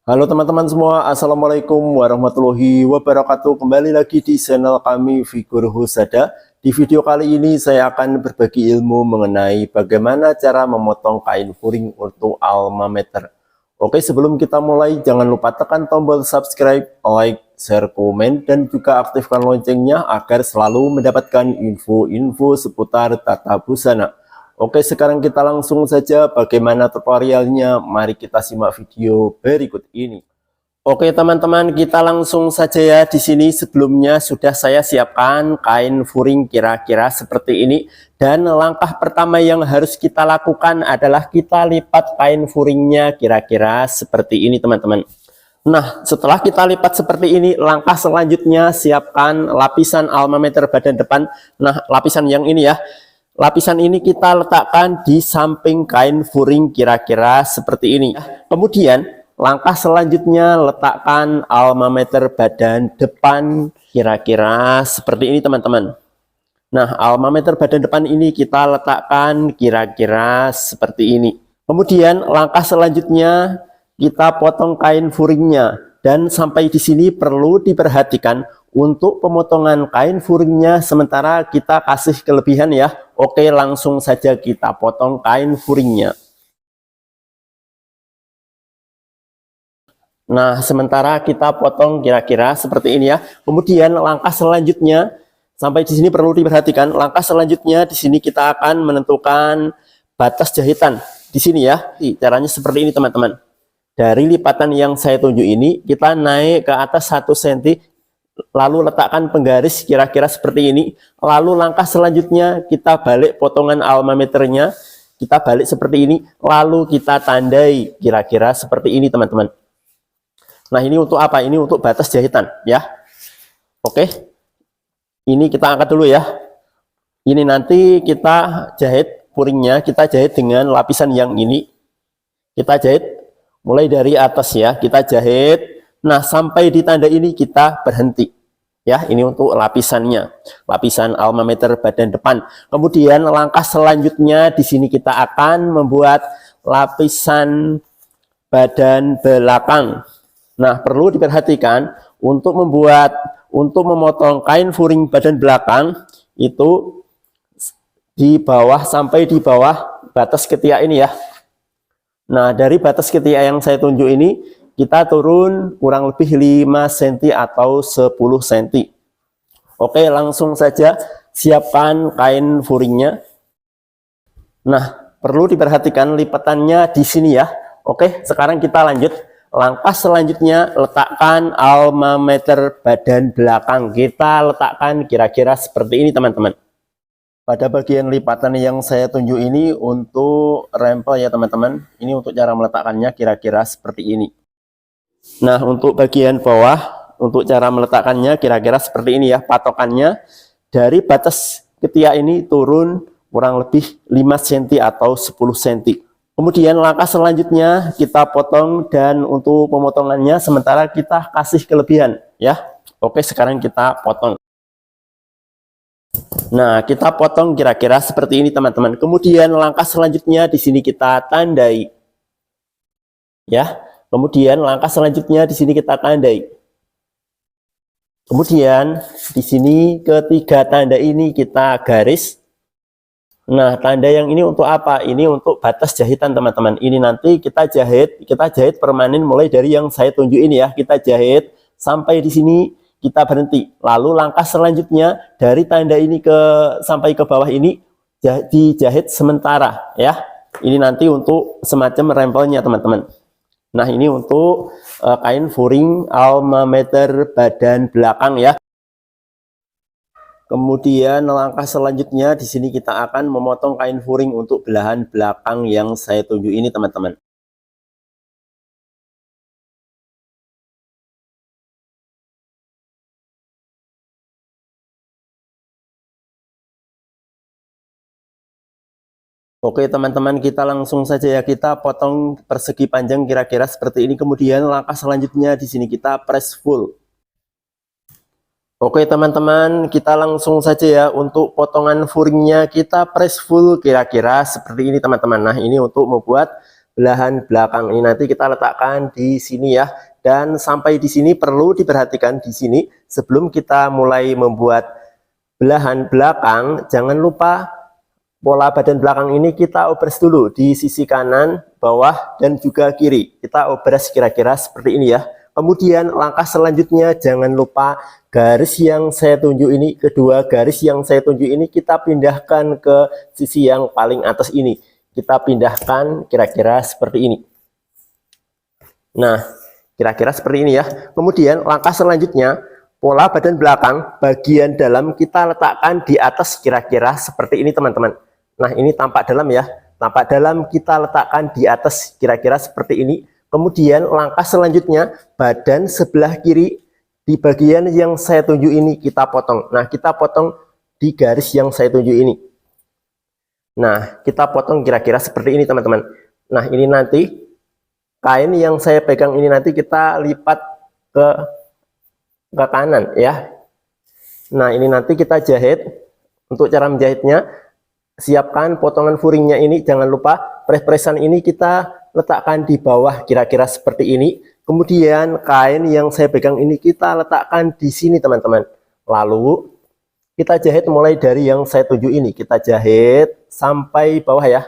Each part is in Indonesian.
Halo teman-teman semua, Assalamualaikum warahmatullahi wabarakatuh. Kembali lagi di channel kami Figur Husada. Di video kali ini saya akan berbagi ilmu mengenai bagaimana cara memotong kain furing untuk alma mater. Oke, sebelum kita mulai jangan lupa tekan tombol subscribe, like, share, komen, dan juga aktifkan loncengnya agar selalu mendapatkan info-info seputar tata busana. Oke, sekarang kita langsung saja bagaimana tutorialnya. Mari kita simak video berikut ini. Oke teman-teman, kita langsung saja ya. Di sini sebelumnya sudah saya siapkan kain furing kira-kira seperti ini. Dan langkah pertama yang harus kita lakukan adalah kita lipat kain furingnya kira-kira seperti ini teman-teman. Nah, setelah kita lipat seperti ini, langkah selanjutnya siapkan lapisan alma mater badan depan. Nah, lapisan yang ini ya. Lapisan ini kita letakkan di samping kain furing kira-kira seperti ini. Kemudian langkah selanjutnya letakkan alma mater badan depan kira-kira seperti ini teman-teman. Nah, alma mater badan depan ini kita letakkan kira-kira seperti ini. Kemudian langkah selanjutnya kita potong kain furingnya. Dan sampai di sini perlu diperhatikan untuk pemotongan kain furingnya sementara kita kasih kelebihan ya. Oke, langsung saja kita potong kain furingnya. Nah, sementara kita potong kira-kira seperti ini ya. Kemudian langkah selanjutnya sampai di sini perlu diperhatikan. Langkah selanjutnya di sini kita akan menentukan batas jahitan di sini ya. Caranya seperti ini teman-teman. Dari lipatan yang saya tunjuk ini, kita naik ke atas 1 cm, lalu letakkan penggaris kira-kira seperti ini. Lalu langkah selanjutnya, kita balik potongan alma maternya, kita balik seperti ini, lalu kita tandai kira-kira seperti ini teman-teman. Nah, ini untuk apa? Ini untuk batas jahitan ya. Oke, ini kita angkat dulu ya. Ini nanti kita jahit furingnya, kita jahit dengan lapisan yang ini. Kita jahit mulai dari atas ya, kita jahit. Nah, sampai di tanda ini kita berhenti. Ya, ini untuk lapisannya. Lapisan alma mater badan depan. Kemudian langkah selanjutnya di sini kita akan membuat lapisan badan belakang. Nah, perlu diperhatikan untuk memotong kain furing badan belakang itu di bawah sampai di bawah batas ketiak ini ya. Nah, dari batas ketiak yang saya tunjuk ini, kita turun kurang lebih 5 cm atau 10 cm. Oke, langsung saja siapkan kain furingnya. Nah, perlu diperhatikan lipatannya di sini ya. Oke, sekarang kita lanjut. Langkah selanjutnya, letakkan alma mater badan belakang. Kita letakkan kira-kira seperti ini teman-teman. Pada bagian lipatan yang saya tunjuk ini untuk rempel ya teman-teman. Ini untuk cara meletakkannya kira-kira seperti ini. Nah, untuk bagian bawah, untuk cara meletakkannya kira-kira seperti ini ya. Patokannya dari batas ketiak ini turun kurang lebih 5 cm atau 10 cm. Kemudian langkah selanjutnya kita potong, dan untuk pemotongannya sementara kita kasih kelebihan ya. Oke, sekarang kita potong. Nah, kita potong kira-kira seperti ini teman-teman. Kemudian langkah selanjutnya di sini kita tandai. Ya. Kemudian langkah selanjutnya di sini kita tandai. Kemudian di sini ketiga tanda ini kita garis. Nah, tanda yang ini untuk apa? Ini untuk batas jahitan teman-teman. Ini nanti kita jahit permanen mulai dari yang saya tunjuk ini ya. Kita jahit sampai di sini. Kita berhenti. Lalu langkah selanjutnya dari tanda ini sampai ke bawah ini dijahit sementara ya. Ini nanti untuk semacam rempelnya teman-teman. Nah, ini untuk kain furing alma mater badan belakang ya. Kemudian langkah selanjutnya di sini kita akan memotong kain furing untuk belahan belakang yang saya tunjuk ini teman-teman. Oke teman-teman, kita langsung saja ya, kita potong persegi panjang kira-kira seperti ini. Kemudian langkah selanjutnya di sini kita press full. Oke teman-teman, kita langsung saja ya, untuk potongan furingnya kita press full kira-kira seperti ini teman-teman. Nah, ini untuk membuat belahan belakang ini nanti kita letakkan di sini ya. Dan sampai di sini perlu diperhatikan di sini sebelum kita mulai membuat belahan belakang, jangan lupa pola badan belakang ini kita obras dulu di sisi kanan, bawah, dan juga kiri. Kita obras kira-kira seperti ini ya. Kemudian langkah selanjutnya jangan lupa garis yang saya tunjuk ini, kedua garis yang saya tunjuk ini kita pindahkan ke sisi yang paling atas ini. Kita pindahkan kira-kira seperti ini. Nah, kira-kira seperti ini ya. Kemudian langkah selanjutnya, pola badan belakang bagian dalam kita letakkan di atas kira-kira seperti ini teman-teman. Nah, ini tampak dalam ya. Tampak dalam kita letakkan di atas kira-kira seperti ini. Kemudian langkah selanjutnya, badan sebelah kiri di bagian yang saya tunjuk ini kita potong. Nah, kita potong di garis yang saya tunjuk ini. Nah, kita potong kira-kira seperti ini teman-teman. Nah, ini nanti kain yang saya pegang ini nanti kita lipat ke kanan ya. Nah, ini nanti kita jahit. Untuk cara menjahitnya, siapkan potongan furingnya ini, jangan lupa pres-presan ini kita letakkan di bawah kira-kira seperti ini. Kemudian kain yang saya pegang ini kita letakkan di sini teman-teman. Lalu kita jahit mulai dari yang saya tunjuk ini, kita jahit sampai bawah ya.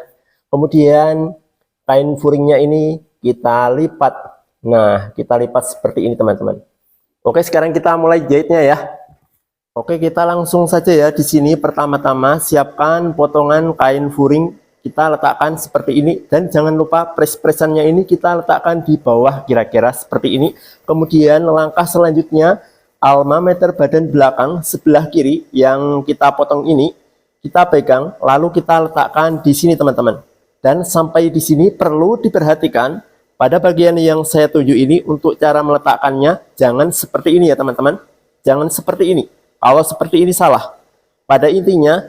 Kemudian kain furingnya ini kita lipat. Nah, kita lipat seperti ini teman-teman. Oke, sekarang kita mulai jahitnya ya. Oke, kita langsung saja ya. Di sini pertama-tama siapkan potongan kain furing, kita letakkan seperti ini. Dan jangan lupa pres-presannya ini kita letakkan di bawah kira-kira seperti ini. Kemudian langkah selanjutnya, alma meter badan belakang sebelah kiri yang kita potong ini kita pegang, lalu kita letakkan di sini teman-teman. Dan sampai di sini perlu diperhatikan pada bagian yang saya tuju ini untuk cara meletakkannya jangan seperti ini ya teman-teman. Jangan seperti ini. Kalau seperti ini salah. Pada intinya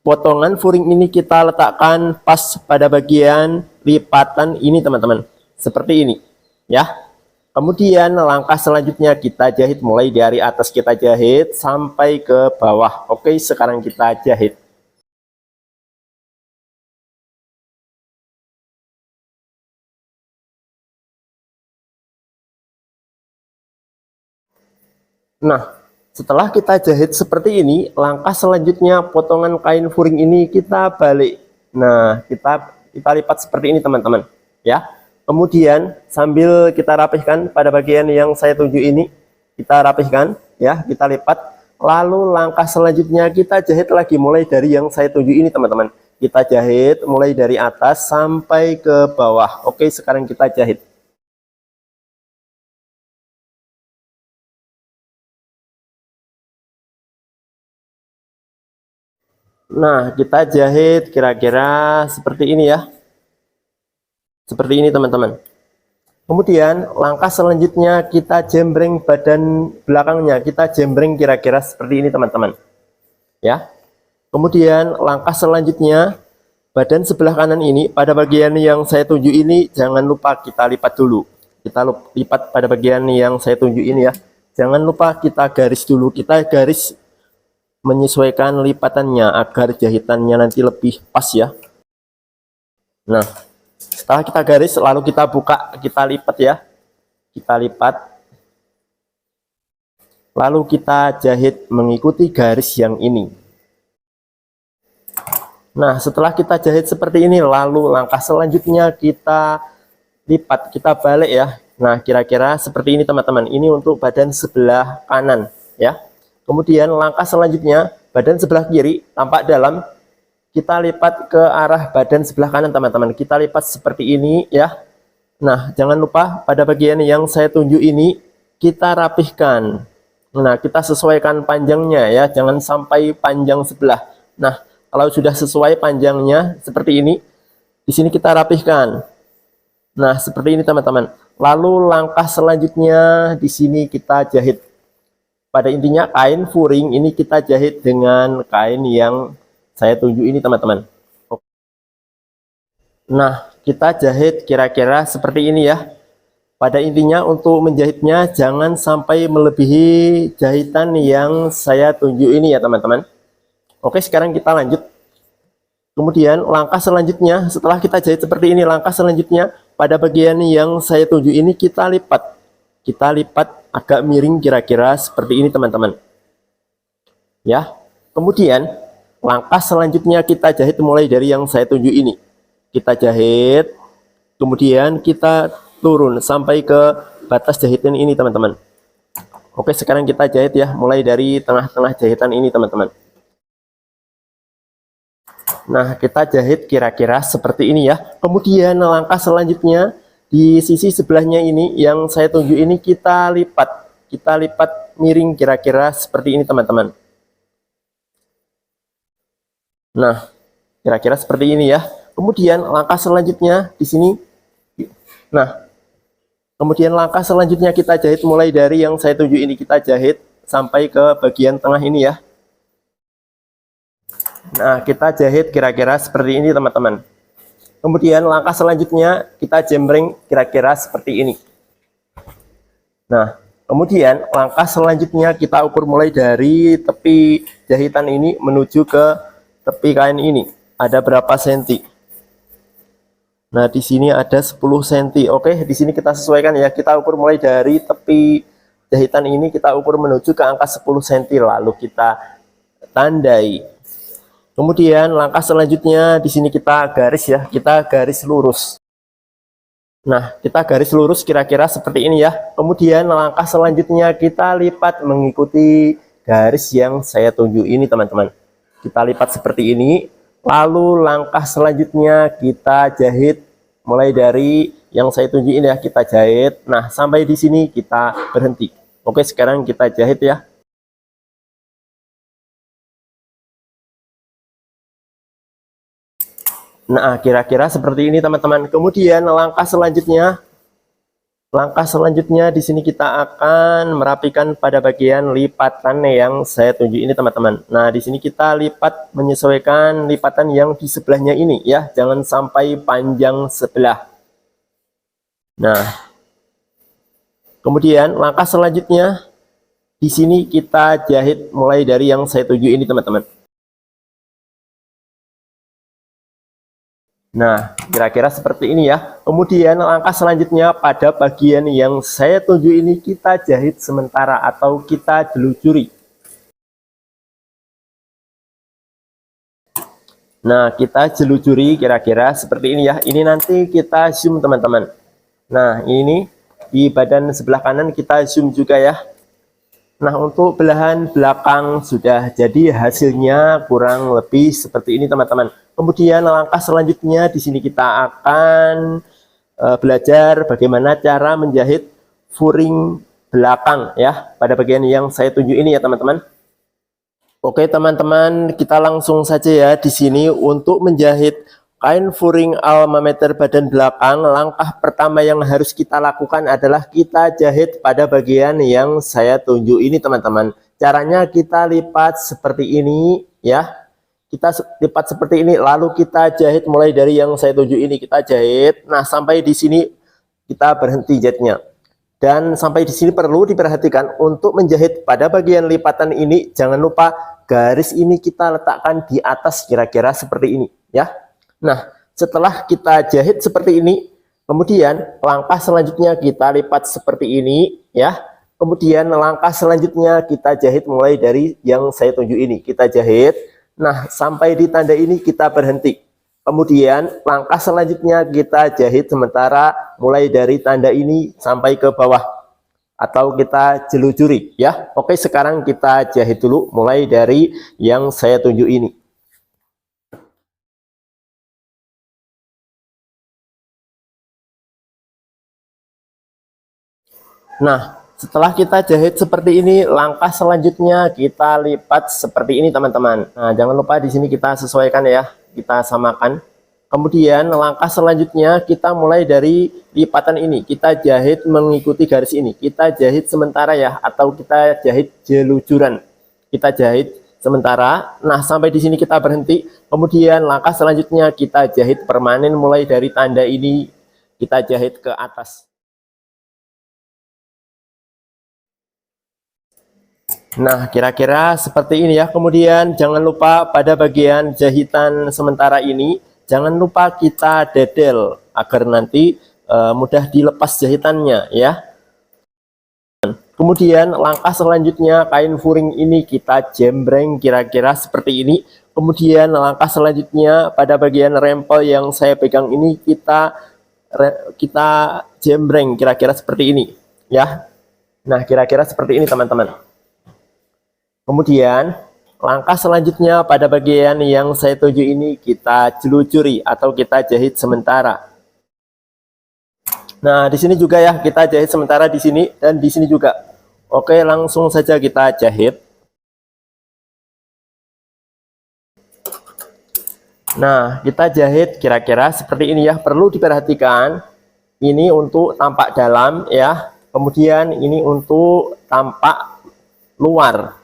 potongan furing ini kita letakkan pas pada bagian lipatan ini teman-teman. Seperti ini ya. Kemudian langkah selanjutnya kita jahit mulai dari atas kita jahit sampai ke bawah. Oke, sekarang kita jahit. Nah, setelah kita jahit seperti ini, langkah selanjutnya potongan kain furing ini kita balik. Nah, kita lipat seperti ini teman-teman ya. Kemudian sambil kita rapihkan pada bagian yang saya tuju ini, kita rapihkan ya, kita lipat. Lalu langkah selanjutnya kita jahit lagi mulai dari yang saya tuju ini teman-teman. Kita jahit mulai dari atas sampai ke bawah. Oke, sekarang kita jahit. Nah, kita jahit kira-kira seperti ini ya. Seperti ini teman-teman. Kemudian langkah selanjutnya kita jembreng badan belakangnya. Kita jembreng kira-kira seperti ini teman-teman. Ya. Kemudian langkah selanjutnya badan sebelah kanan ini pada bagian yang saya tunjuk ini jangan lupa kita lipat dulu. Kita lipat pada bagian yang saya tunjuk ini ya. Jangan lupa kita garis dulu. Kita garis menyesuaikan lipatannya agar jahitannya nanti lebih pas ya. Nah, setelah kita garis lalu kita buka, kita lipat ya. Kita lipat. Lalu kita jahit mengikuti garis yang ini. Nah, setelah kita jahit seperti ini lalu langkah selanjutnya kita lipat, kita balik ya. Nah, kira-kira seperti ini teman-teman. Ini untuk badan sebelah kanan ya. Kemudian langkah selanjutnya badan sebelah kiri tampak dalam, kita lipat ke arah badan sebelah kanan teman-teman. Kita lipat seperti ini ya. Nah, jangan lupa pada bagian yang saya tunjuk ini kita rapihkan. Nah, kita sesuaikan panjangnya ya, jangan sampai panjang sebelah. Nah, kalau sudah sesuai panjangnya seperti ini, di sini kita rapihkan. Nah, seperti ini teman-teman. Lalu langkah selanjutnya di sini kita jahit. Pada intinya kain furing ini kita jahit dengan kain yang saya tunjuk ini teman-teman. Nah, kita jahit kira-kira seperti ini ya. Pada intinya untuk menjahitnya jangan sampai melebihi jahitan yang saya tunjuk ini ya teman-teman. Oke, sekarang kita lanjut. Kemudian langkah selanjutnya setelah kita jahit seperti ini, langkah selanjutnya pada bagian yang saya tuju ini kita lipat. Kita lipat agak miring kira-kira seperti ini teman-teman. Ya. Kemudian langkah selanjutnya kita jahit mulai dari yang saya tuju ini. Kita jahit, kemudian kita turun sampai ke batas jahitan ini teman-teman. Oke, sekarang kita jahit ya, mulai dari tengah-tengah jahitan ini teman-teman. Nah, kita jahit kira-kira seperti ini ya. Kemudian langkah selanjutnya di sisi sebelahnya ini yang saya tunjuk ini kita lipat. Kita lipat miring kira-kira seperti ini teman-teman. Nah, kira-kira seperti ini ya. Kemudian langkah selanjutnya di sini. Nah, kemudian langkah selanjutnya kita jahit mulai dari yang saya tunjuk ini, kita jahit sampai ke bagian tengah ini ya. Nah, kita jahit kira-kira seperti ini teman-teman. Kemudian langkah selanjutnya kita jembreng kira-kira seperti ini. Nah, kemudian langkah selanjutnya kita ukur mulai dari tepi jahitan ini menuju ke tepi kain ini. Ada berapa senti? Nah, di sini ada 10 cm. Oke, di sini kita sesuaikan ya. Kita ukur mulai dari tepi jahitan ini, kita ukur menuju ke angka 10 cm, lalu kita tandai. Kemudian langkah selanjutnya di sini kita garis ya, kita garis lurus. Nah, kita garis lurus kira-kira seperti ini ya. Kemudian langkah selanjutnya kita lipat mengikuti garis yang saya tunjuk ini teman-teman. Kita lipat seperti ini. Lalu langkah selanjutnya kita jahit mulai dari yang saya tunjuk ini ya, kita jahit. Nah, sampai di sini kita berhenti. Oke, sekarang kita jahit ya. Nah, kira-kira seperti ini teman-teman. Kemudian langkah selanjutnya di sini kita akan merapikan pada bagian lipatan yang saya tunjuk ini teman-teman. Nah, di sini kita lipat menyesuaikan lipatan yang di sebelahnya ini ya, jangan sampai panjang sebelah. Nah, kemudian langkah selanjutnya di sini kita jahit mulai dari yang saya tuju ini teman-teman. Nah, kira-kira seperti ini ya. Kemudian langkah selanjutnya pada bagian yang saya tuju ini kita jahit sementara atau kita jelujuri. Nah, kita jelujuri kira-kira seperti ini ya. Ini nanti kita zoom teman-teman. Nah, ini di badan sebelah kanan kita zoom juga ya. Nah, untuk belahan belakang sudah jadi, hasilnya kurang lebih seperti ini teman-teman. Kemudian langkah selanjutnya di sini kita akan belajar bagaimana cara menjahit furing belakang ya pada bagian yang saya tunjuk ini ya teman-teman. Oke teman-teman, kita langsung saja ya di sini untuk menjahit kain furing alma mater badan belakang. Langkah pertama yang harus kita lakukan adalah kita jahit pada bagian yang saya tunjuk ini teman-teman. Caranya kita lipat seperti ini ya. Kita lipat seperti ini, lalu kita jahit mulai dari yang saya tunjuk ini, kita jahit. Nah, sampai di sini kita berhenti jahitnya. Dan sampai di sini perlu diperhatikan untuk menjahit pada bagian lipatan ini, jangan lupa garis ini kita letakkan di atas kira-kira seperti ini ya. Nah, setelah kita jahit seperti ini, kemudian langkah selanjutnya kita lipat seperti ini ya. Kemudian langkah selanjutnya kita jahit mulai dari yang saya tunjuk ini, kita jahit. Nah, sampai di tanda ini kita berhenti. Kemudian langkah selanjutnya kita jahit sementara mulai dari tanda ini sampai ke bawah atau kita jelujuri ya. Oke, sekarang kita jahit dulu mulai dari yang saya tunjuk ini. Nah, setelah kita jahit seperti ini, langkah selanjutnya kita lipat seperti ini teman-teman. Nah, jangan lupa di sini kita sesuaikan ya, kita samakan. Kemudian langkah selanjutnya kita mulai dari lipatan ini, kita jahit mengikuti garis ini. Kita jahit sementara ya, atau kita jahit jelujuran. Kita jahit sementara. Nah, sampai di sini kita berhenti. Kemudian langkah selanjutnya kita jahit permanen mulai dari tanda ini, kita jahit ke atas. Nah, kira-kira seperti ini ya. Kemudian jangan lupa pada bagian jahitan sementara ini, jangan lupa kita dedel agar nanti mudah dilepas jahitannya ya. Kemudian langkah selanjutnya kain furing ini kita jembreng kira-kira seperti ini. Kemudian langkah selanjutnya pada bagian rempel yang saya pegang ini kita jembreng kira-kira seperti ini ya. Nah, kira-kira seperti ini teman-teman. Kemudian langkah selanjutnya pada bagian yang saya tuju ini kita jelujuri atau kita jahit sementara. Nah, di sini juga ya kita jahit sementara di sini dan di sini juga. Oke, langsung saja kita jahit. Nah, kita jahit kira-kira seperti ini ya. Perlu diperhatikan ini untuk tampak dalam ya. Kemudian ini untuk tampak luar.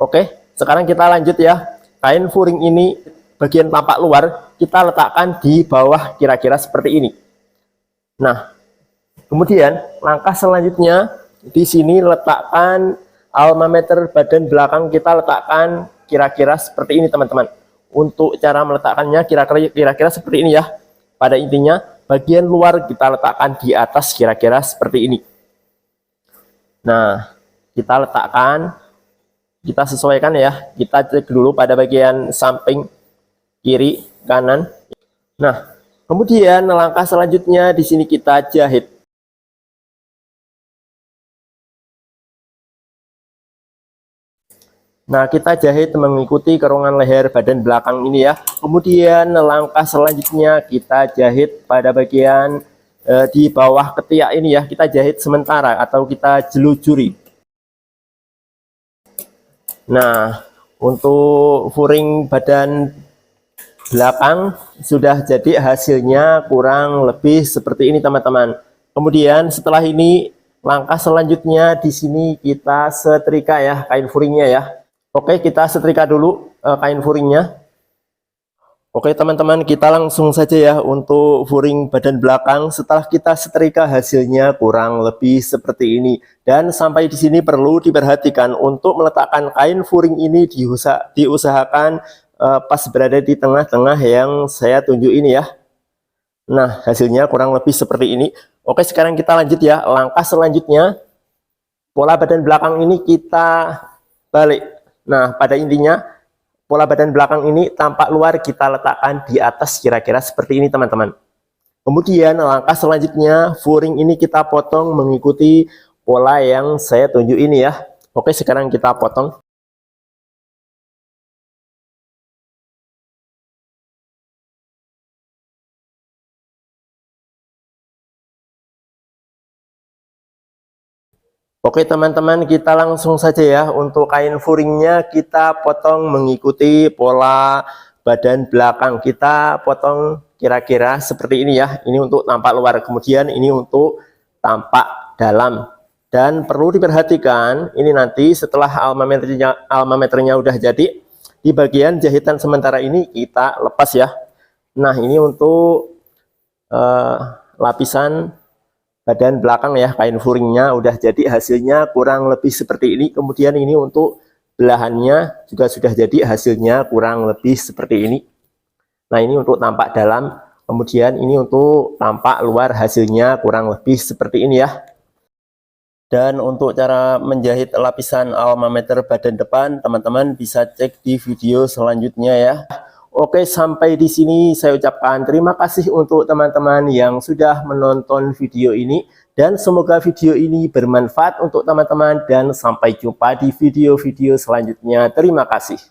Oke, sekarang kita lanjut ya. Kain furing ini bagian tampak luar kita letakkan di bawah kira-kira seperti ini. Nah, kemudian langkah selanjutnya di sini letakkan alma mater badan belakang kita letakkan kira-kira seperti ini teman-teman. Untuk cara meletakkannya kira-kira seperti ini ya. Pada intinya bagian luar kita letakkan di atas kira-kira seperti ini. Nah, kita letakkan, kita sesuaikan ya, kita cek dulu pada bagian samping kiri kanan. Nah, kemudian langkah selanjutnya di sini kita jahit. Nah, kita jahit mengikuti kerongkongan leher badan belakang ini ya. Kemudian langkah selanjutnya kita jahit pada bagian di bawah ketiak ini ya, kita jahit sementara atau kita jelujuri. Nah, untuk furing badan belakang sudah jadi, hasilnya kurang lebih seperti ini teman-teman. Kemudian setelah ini langkah selanjutnya di sini kita setrika ya kain furingnya ya. Oke, kita setrika dulu kain furingnya. Oke teman-teman, kita langsung saja ya untuk furing badan belakang. Setelah kita setrika hasilnya kurang lebih seperti ini. Dan sampai di sini perlu diperhatikan untuk meletakkan kain furing ini diusahakan pas berada di tengah-tengah yang saya tunjuk ini ya. Nah, hasilnya kurang lebih seperti ini. Oke, sekarang kita lanjut ya. Langkah selanjutnya pola badan belakang ini kita balik. Nah, pada intinya pola badan belakang ini tampak luar kita letakkan di atas kira-kira seperti ini teman-teman. Kemudian langkah selanjutnya furing ini kita potong mengikuti pola yang saya tunjuk ini ya. Oke, sekarang kita potong. Oke teman-teman, kita langsung saja ya untuk kain furingnya kita potong mengikuti pola badan belakang. Kita potong kira-kira seperti ini ya. Ini untuk tampak luar, kemudian ini untuk tampak dalam. Dan perlu diperhatikan ini nanti setelah alma meternya udah jadi, di bagian jahitan sementara ini kita lepas ya. Nah, ini untuk lapisan badan belakang ya, kain furingnya udah jadi, hasilnya kurang lebih seperti ini. Kemudian ini untuk belahannya juga sudah jadi, hasilnya kurang lebih seperti ini. Nah, ini untuk tampak dalam, kemudian ini untuk tampak luar, hasilnya kurang lebih seperti ini ya. Dan untuk cara menjahit lapisan alma mater badan depan, teman-teman bisa cek di video selanjutnya ya. Oke, sampai di sini saya ucapkan terima kasih untuk teman-teman yang sudah menonton video ini, dan semoga video ini bermanfaat untuk teman-teman, dan sampai jumpa di video-video selanjutnya. Terima kasih.